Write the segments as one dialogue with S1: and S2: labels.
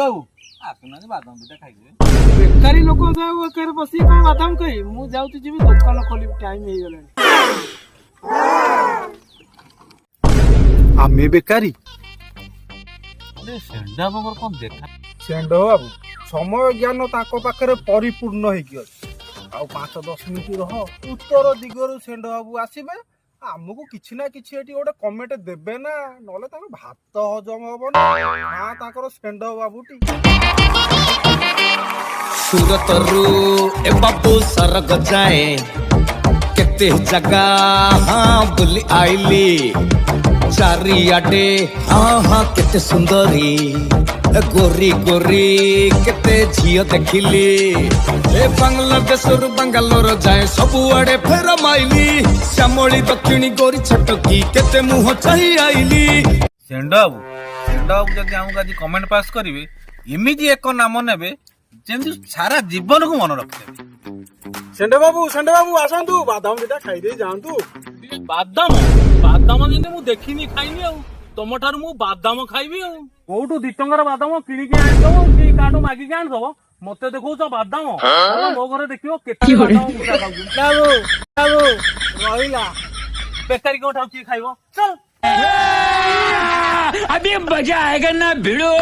S1: बाबू आसुना बादाम दुटा खाइबे बेकारी लोक जाऊ बसी कौन बादाम कही मु जाऊँ जी दुकान खोल टाइम हो गलानी आमे बेकारी सेंडा बाबू कौन देखा सेंडा बाबू समय ज्ञान ताको पाखरे परिपूर्ण होइकी अछि आ 5-10 मिनिट रह उत्तर दिगरु सेंडा बाबू आसीबे आमको किछि ना किछि एटी गोटे कमेंट देबे ना नले ताको भात हजम हबो ना ताकर सेंडा बाबूटी
S2: सुरतरु ए बाबू सरग जाए केते जगह हाँ बुली आईली चारियाडे हाँ केते सुंदरी गोरी गोरी केते झियो देखिली ए बांग्लादेश रु बांगालोर जाए सबुआडे फेर माइली श्यामली दक्षिणी गोरी छटकी केते मुह चाहि आईली
S1: सेंडा बाबू जदि हमको आज कमेंट पास करिवे इमिजी एक नाम नेबे जेंति सारा जीवन को मन रखिबे सेंडा बाबू आसंतु बादाम दिटा खाइ दे जांतु
S3: बादाम जेने मु देखिनी खाइनी आ तम ठार मु बादाम खाइबी आ कोठू 2 टंकार बादाम किणी के आन दबो कि काटो मागी के आन दबो मते देखौ छ बादाम मो घरे देखियो केते बादाम मुटा खाउ
S1: बाबू रहिला
S3: बेकारी को ठाउ की खाइबो चल
S4: अभी मजा आएगा ना भिड़ो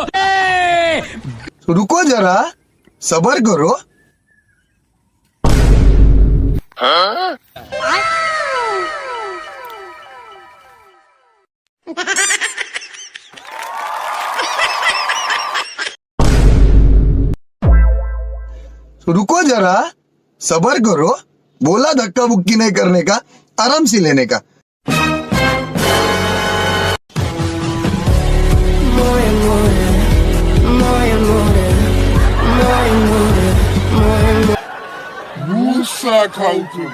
S5: रुको जरा सबर करो रुको जरा सबर करो बोला धक्का बुक्की नहीं करने का आराम से लेने का
S6: Musa Kautu.